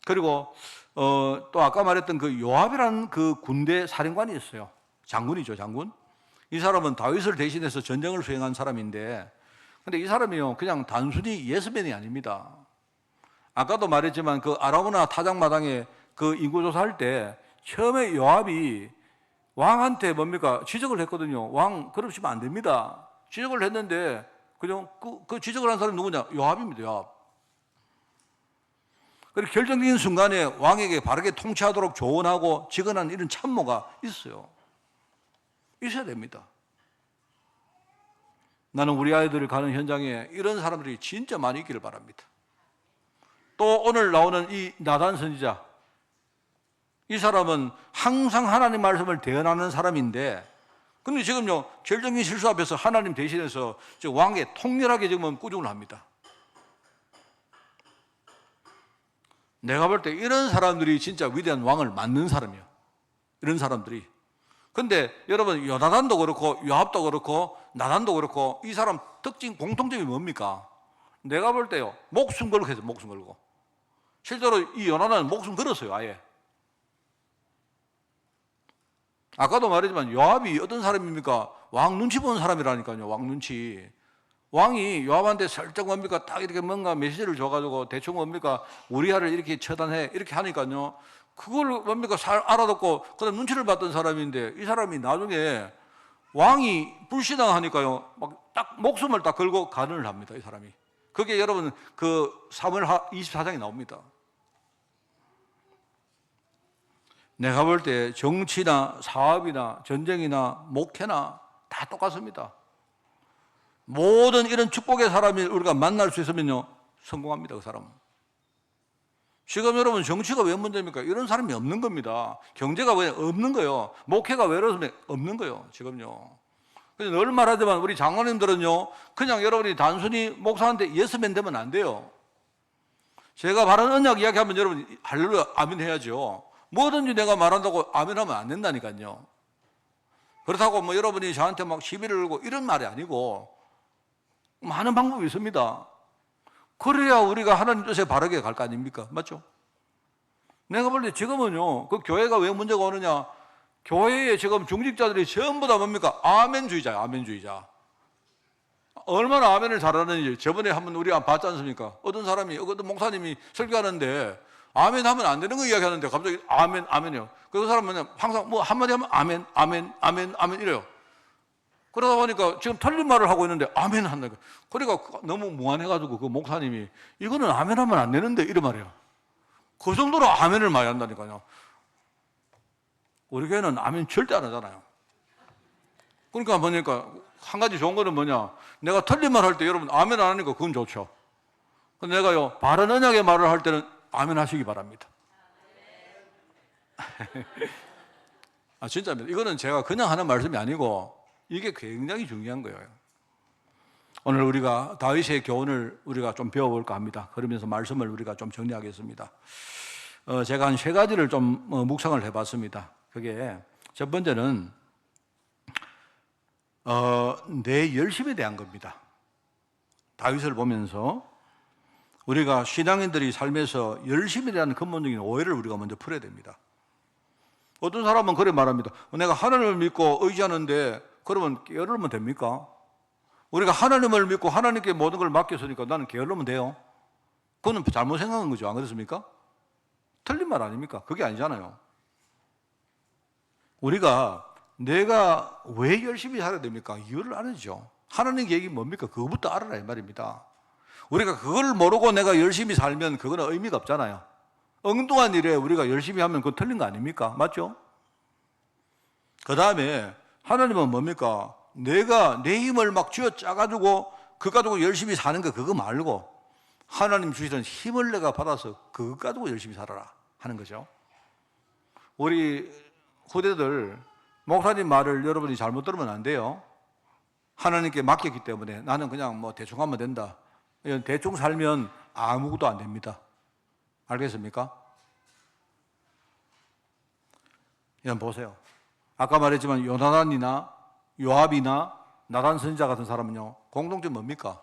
그리고 또 아까 말했던 그 요압이라는 그 군대 사령관이 있어요. 장군이죠, 장군. 이 사람은 다윗을 대신해서 전쟁을 수행한 사람인데, 근데 이 사람이요, 그냥 단순히 예스맨이 아닙니다. 아까도 말했지만 그 아라우나 타작마당에 그 인구조사할 때 처음에 요압이 왕한테 뭡니까? 지적을 했거든요. 왕, 그러시면 안 됩니다. 지적을 했는데, 그죠? 그 지적을 한 사람이 누구냐? 요압입니다, 요압. 그리고 결정적인 순간에 왕에게 바르게 통치하도록 조언하고 직언한 이런 참모가 있어요. 있어야 됩니다. 나는 우리 아이들이 가는 현장에 이런 사람들이 진짜 많이 있기를 바랍니다. 또 오늘 나오는 이 나단 선지자, 이 사람은 항상 하나님 말씀을 대언하는 사람인데 근데 지금요, 결정적인 실수 앞에서 하나님 대신해서 왕에 통렬하게 지금 꾸중을 합니다. 내가 볼 때 이런 사람들이 진짜 위대한 왕을 맡는 사람이에요. 이런 사람들이. 근데 여러분, 요나단도 그렇고 요압도 그렇고 나단도 그렇고 이 사람 특징 공통점이 뭡니까? 내가 볼 때요, 목숨 걸고 해서 목숨 걸고. 실제로 이 요나단은 목숨 걸었어요, 아예. 아까도 말했지만 요압이 어떤 사람입니까? 왕 눈치 보는 사람이라니까요. 왕 눈치. 왕이 요압한테 살짝 뭡니까? 딱 이렇게 뭔가 메시지를 줘가지고 대충 뭡니까? 우리아를 이렇게 처단해. 이렇게 하니까요. 그걸 뭡니까? 잘 알아듣고 그다음 눈치를 봤던 사람인데 이 사람이 나중에 왕이 불신앙하니까요. 막 딱 목숨을 딱 걸고 간언을 합니다. 이 사람이. 그게 여러분 그 사무엘 24장에 나옵니다. 내가 볼 때 정치나 사업이나 전쟁이나 목회나 다 똑같습니다. 모든 이런 축복의 사람이 우리가 만날 수 있으면요, 성공합니다, 그 사람은. 지금 여러분 정치가 왜 문제입니까? 이런 사람이 없는 겁니다. 경제가 왜 없는 거예요? 목회가 왜 없는 거예요, 지금요. 그래서 늘 말하지만 우리 장로님들은요, 그냥 여러분이 단순히 목사한테 예스맨 되면 안 돼요. 제가 바른 언약 이야기하면 여러분 할렐루야 아멘 해야죠. 뭐든지 내가 말한다고 아멘하면 안 된다니까요. 그렇다고 뭐 여러분이 저한테 막 시비를 걸고 이런 말이 아니고 많은 방법이 있습니다. 그래야 우리가 하나님 뜻에 바르게 갈 거 아닙니까? 맞죠? 내가 볼 때 지금은요, 그 교회가 왜 문제가 오느냐? 교회에 지금 중직자들이 전부 다 뭡니까? 아멘주의자예요, 아멘주의자. 얼마나 아멘을 잘하는지 저번에 한번 우리가 봤지 않습니까? 어떤 사람이, 어떤 목사님이 설교하는데 아멘 하면 안 되는 거 이야기하는데 갑자기 아멘, 아멘이요. 그 사람은 항상 뭐 한마디 하면 아멘, 아멘, 아멘, 아멘 이래요. 그러다 보니까 지금 틀린 말을 하고 있는데 아멘 한다. 그러니까 너무 무안해가지고 그 목사님이 이거는 아멘 하면 안 되는데 이런 말이에요. 그 정도로 아멘을 많이 한다니까요. 우리 교회는 아멘 절대 안 하잖아요. 그러니까 뭐니까 한 가지 좋은 거는 뭐냐? 내가 틀린 말 할 때 여러분 아멘 안 하니까 그건 좋죠. 근데 내가요 바른 언약의 말을 할 때는 아멘 하시기 바랍니다. 아 진짜입니다. 이거는 제가 그냥 하는 말씀이 아니고 이게 굉장히 중요한 거예요. 오늘 우리가 다윗의 교훈을 우리가 좀 배워볼까 합니다. 그러면서 말씀을 우리가 좀 정리하겠습니다. 제가 한 3가지를 좀 묵상을 해봤습니다. 그게 첫 번째는 내 열심에 대한 겁니다. 다윗을 보면서 우리가 신앙인들이 삶에서 열심에 대한 근본적인 오해를 우리가 먼저 풀어야 됩니다. 어떤 사람은 그래 말합니다. 내가 하나님을 믿고 의지하는데 그러면 게으르면 됩니까? 우리가 하나님을 믿고 하나님께 모든 걸 맡겼으니까 나는 게으르면 돼요? 그거는 잘못 생각한 거죠. 안 그렇습니까? 틀린 말 아닙니까? 그게 아니잖아요. 우리가 내가 왜 열심히 살아야 됩니까? 이유를 알아야죠. 하나님 계획이 뭡니까? 그거부터 알아라 이 말입니다. 우리가 그걸 모르고 내가 열심히 살면 그거는 의미가 없잖아요. 엉뚱한 일에 우리가 열심히 하면 그거 틀린 거 아닙니까? 맞죠? 그 다음에 하나님은 뭡니까? 내가 내 힘을 막 쥐어 짜가지고 그거 가지고 열심히 사는 거 그거 말고 하나님 주시던 힘을 내가 받아서 그거 가지고 열심히 살아라 하는 거죠. 우리 후대들 목사님 말을 여러분이 잘못 들으면 안 돼요. 하나님께 맡겼기 때문에 나는 그냥 뭐 대충 하면 된다. 대충 살면 아무것도 안 됩니다. 알겠습니까? 이건 보세요. 아까 말했지만 요나단이나 요압이나 나단 선지자 같은 사람은요 공통점 뭡니까?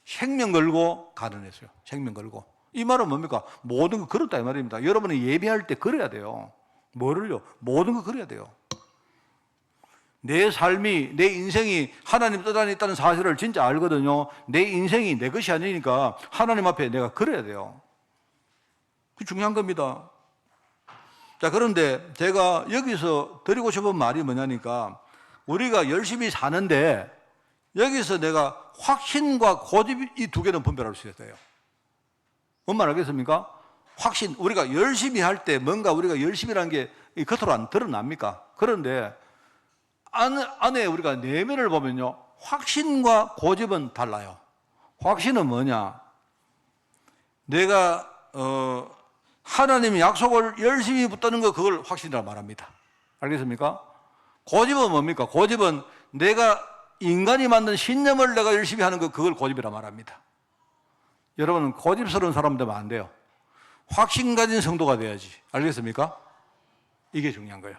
생명 걸고 가난했어요. 생명 걸고. 이 말은 뭡니까? 모든 거 걸었다 이 말입니다. 여러분이 예배할 때 걸어야 돼요. 뭐를요? 모든 거 걸어야 돼요. 내 삶이, 내 인생이 하나님 뜻 안에 있다는 사실을 진짜 알거든요. 내 인생이 내 것이 아니니까 하나님 앞에 내가 걸어야 돼요. 그게 중요한 겁니다. 자, 그런데 제가 여기서 드리고 싶은 말이 뭐냐니까 우리가 열심히 사는데 여기서 내가 확신과 고집 이 두 개는 분별할 수 있어요. 뭔 말 알겠습니까? 확신, 우리가 열심히 할 때 뭔가 우리가 열심히라는 게 겉으로 안 드러납니까? 그런데 안에 우리가 내면을 보면요 확신과 고집은 달라요. 확신은 뭐냐? 내가 하나님의 약속을 열심히 붙드는 거 그걸 확신이라고 말합니다. 알겠습니까? 고집은 뭡니까? 고집은 내가 인간이 만든 신념을 내가 열심히 하는 거, 그걸 고집이라 말합니다. 여러분은 고집스러운 사람 되면 안 돼요. 확신 가진 성도가 돼야지. 알겠습니까? 이게 중요한 거예요.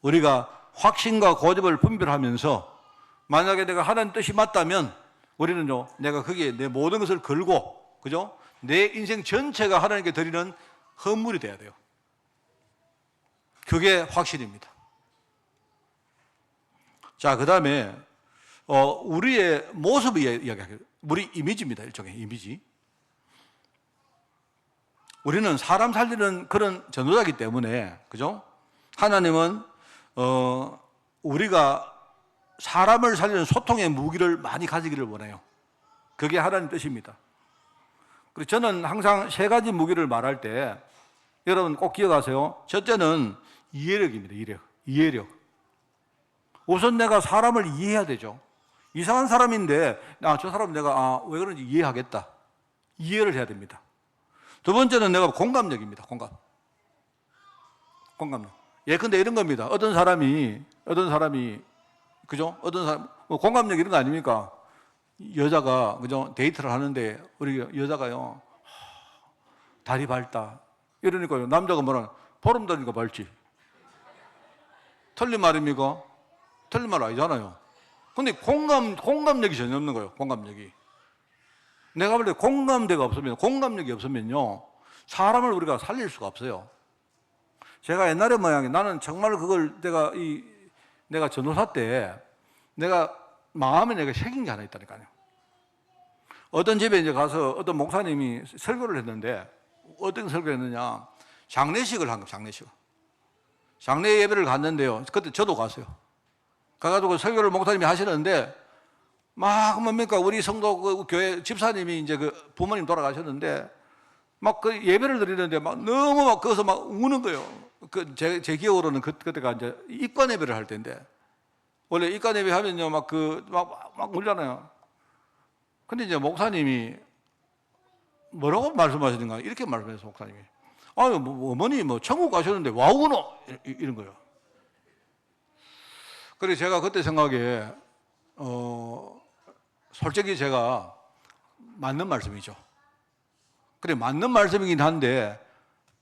우리가 확신과 고집을 분별하면서 만약에 내가 하나님 뜻이 맞다면 우리는요, 내가 거기에 내 모든 것을 걸고, 그죠? 내 인생 전체가 하나님께 드리는 헌물이 돼야 돼요. 그게 확신입니다. 자, 그 다음에 우리의 모습을 이야기하게요. 우리 이미지입니다. 일종의 이미지. 우리는 사람 살리는 그런 전도자이기 때문에, 그죠? 하나님은 우리가 사람을 살리는 소통의 무기를 많이 가지기를 원해요. 그게 하나님 뜻입니다. 그래서 저는 항상 세 가지 무기를 말할 때 여러분 꼭 기억하세요. 첫째는 이해력입니다. 이해력. 우선 내가 사람을 이해해야 되죠. 이상한 사람인데 저 사람 내가 왜 그런지 이해하겠다. 이해를 해야 됩니다. 두 번째는 내가 공감력입니다. 공감력. 예컨대 이런 겁니다. 어떤 사람이 그죠? 어떤 사람 공감력 이런 거 아닙니까? 여자가 그죠? 데이트를 하는데 우리 여자가요 다리 밝다 이러니까요 남자가 뭐라 보름달이니까 밝지. 틀린 말입니까? 틀린 말 아니잖아요. 근데 공감력이 전혀 없는 거예요. 공감력이. 내가 볼 때 공감력이 없으면요 사람을 우리가 살릴 수가 없어요. 제가 옛날에 나는 정말 그걸 내가 전도사 때 내가 마음에 내가 새긴 게 하나 있다니까요. 어떤 집에 이제 가서 어떤 목사님이 설교를 했는데 어떤 설교를 했느냐, 장례식을 한 거예요. 장례 예배를 갔는데요. 그때 저도 갔어요. 가가지고 설교를 목사님이 하시는데 막 뭡니까 우리 성도 그 교회 집사님이 이제 그 부모님 돌아가셨는데 막 그 예배를 드리는데 막 너무 막 거기서 막 우는 거예요. 제 기억으로는 그때가 이제 입관 예배를 할 때인데 원래 입관 예배 하면요 막 울잖아요. 근데 이제 목사님이 뭐라고 말씀하시는가 이렇게 말씀해서 목사님이 어머니 천국 가셨는데 와 우노 이런 거예요. 그래서 제가 그때 생각에 솔직히 제가 맞는 말씀이죠. 그래 맞는 말씀이긴 한데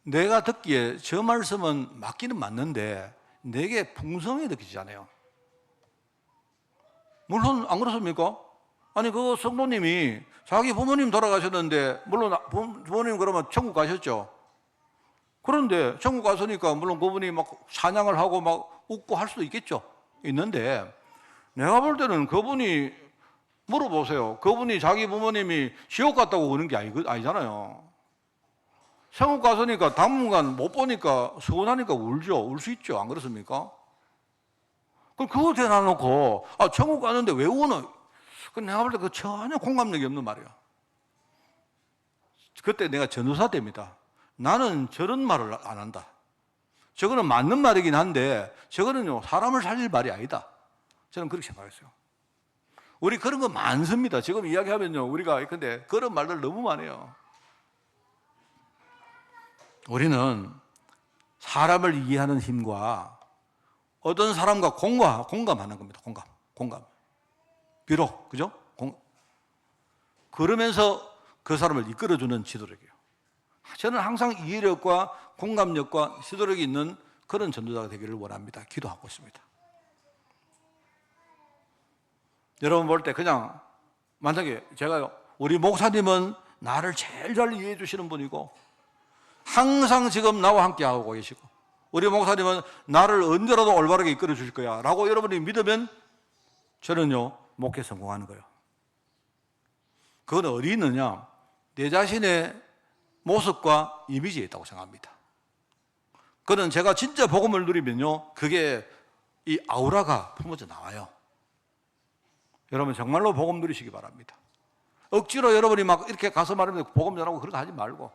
내가 듣기에 저 말씀은 맞기는 맞는데 내게 풍성하게 느껴지잖아요. 물론 안 그렇습니까? 아니 그 성도님이 자기 부모님 돌아가셨는데 물론 부모님 그러면 천국 가셨죠. 그런데 천국 갔으니까 물론 그분이 막 찬양을 하고 막 웃고 할 수도 있는데 내가 볼 때는 그분이 물어보세요. 그분이 자기 부모님이 지옥 갔다고 우는 게 아니잖아요. 천국 갔으니까 당분간 못 보니까 서운하니까 울죠. 울 수 있죠. 안 그렇습니까? 그럼 그거 대놔놓고 천국 가는데 왜 우노? 내가 볼 때 그 전혀 공감력이 없는 말이야. 그때 내가 전도사 때입니다. 나는 저런 말을 안 한다. 저거는 맞는 말이긴 한데 저거는요 사람을 살릴 말이 아니다. 저는 그렇게 생각했어요. 우리 그런 거 많습니다. 지금 이야기하면요 우리가 근데 그런 말들 너무 많아요. 우리는 사람을 이해하는 힘과 어떤 사람과 공감하는 겁니다. 공감. 비록 그죠? 그러면서 그 사람을 이끌어주는 지도력이에요. 저는 항상 이해력과 공감력과 지도력이 있는 그런 전도자가 되기를 원합니다. 기도하고 있습니다. 여러분 볼 때 그냥 만약에 제가요 우리 목사님은 나를 제일 잘 이해해 주시는 분이고 항상 지금 나와 함께 하고 계시고 우리 목사님은 나를 언제라도 올바르게 이끌어 주실 거야 라고 여러분이 믿으면 저는요 목회 성공하는 거예요. 그건 어디 있느냐? 내 자신의 모습과 이미지에 있다고 생각합니다. 그는 제가 진짜 복음을 누리면요 그게 이 아우라가 품어져 나와요. 여러분 정말로 복음 누리시기 바랍니다. 억지로 여러분이 막 이렇게 가서 말하면 복음 전하고 그런 거 하지 말고.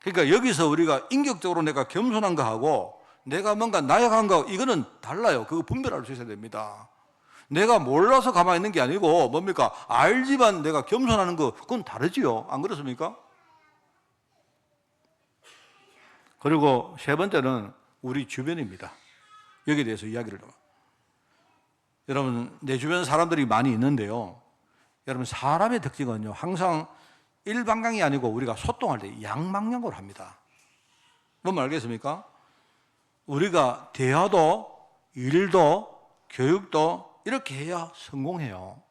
그러니까 여기서 우리가 인격적으로 내가 겸손한 거하고 내가 뭔가 나약한 거 이거는 달라요. 그거 분별할 수 있어야 됩니다. 내가 몰라서 가만히 있는 게 아니고 뭡니까? 알지만 내가 겸손하는 거 그건 다르지요. 안 그렇습니까? 그리고 세 번째는 우리 주변입니다. 여기에 대해서 이야기를 해요. 여러분, 내 주변 사람들이 많이 있는데요. 여러분, 사람의 특징은요, 항상 일방향이 아니고 우리가 소통할 때 양방향으로 합니다. 뭔 알겠습니까? 우리가 대화도, 일도, 교육도 이렇게 해야 성공해요.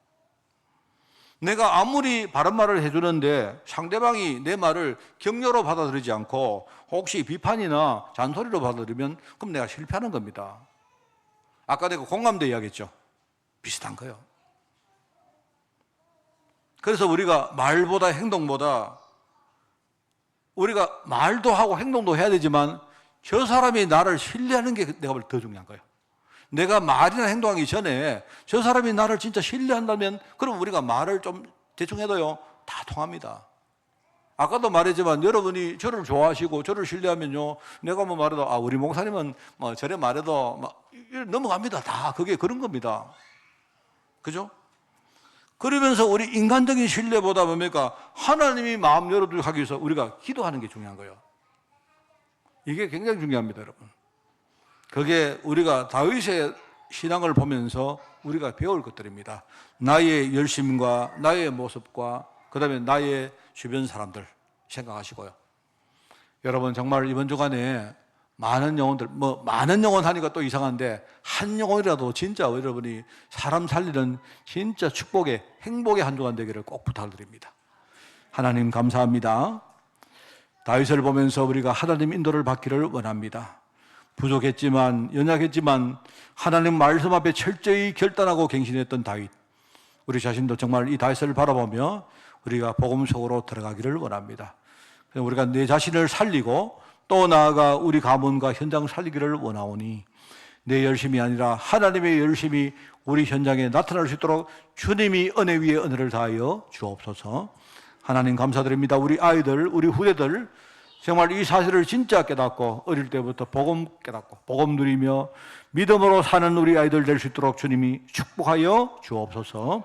내가 아무리 바른 말을 해주는데 상대방이 내 말을 격려로 받아들이지 않고 혹시 비판이나 잔소리로 받아들이면 그럼 내가 실패하는 겁니다. 아까 내가 공감대 이야기했죠. 비슷한 거예요. 그래서 우리가 말보다 행동보다 우리가 말도 하고 행동도 해야 되지만 저 사람이 나를 신뢰하는 게 내가 볼 때 더 중요한 거예요. 내가 말이나 행동하기 전에 저 사람이 나를 진짜 신뢰한다면 그럼 우리가 말을 좀 대충 해도요 다 통합니다. 아까도 말했지만 여러분이 저를 좋아하시고 저를 신뢰하면요 내가 뭐 말해도 우리 목사님은 뭐 저래 말해도 막 넘어갑니다. 다 그게 그런 겁니다. 그죠? 그러면서 우리 인간적인 신뢰보다 뭡니까? 하나님이 마음 열어두게 하기 위해서 우리가 기도하는 게 중요한 거예요. 이게 굉장히 중요합니다, 여러분. 그게 우리가 다윗의 신앙을 보면서 우리가 배울 것들입니다. 나의 열심과 나의 모습과 그 다음에 나의 주변 사람들 생각하시고요. 여러분 정말 이번 주간에 많은 영혼들, 많은 영혼 하니까 또 이상한데 한 영혼이라도 진짜 여러분이 사람 살리는 진짜 축복의 행복의 한 주간 되기를 꼭 부탁드립니다. 하나님 감사합니다. 다윗을 보면서 우리가 하나님 인도를 받기를 원합니다. 부족했지만 연약했지만 하나님 말씀 앞에 철저히 결단하고 갱신했던 다윗, 우리 자신도 정말 이 다윗을 바라보며 우리가 복음 속으로 들어가기를 원합니다. 우리가 내 자신을 살리고 또 나아가 우리 가문과 현장 살리기를 원하오니 내 열심이 아니라 하나님의 열심이 우리 현장에 나타날 수 있도록 주님이 은혜 위에 은혜를 다하여 주옵소서. 하나님 감사드립니다. 우리 아이들, 우리 후대들 정말 이 사실을 진짜 깨닫고 어릴 때부터 복음 깨닫고 복음 누리며 믿음으로 사는 우리 아이들 될 수 있도록 주님이 축복하여 주옵소서.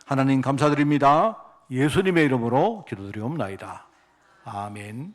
하나님 감사드립니다. 예수님의 이름으로 기도드리옵나이다. 아멘.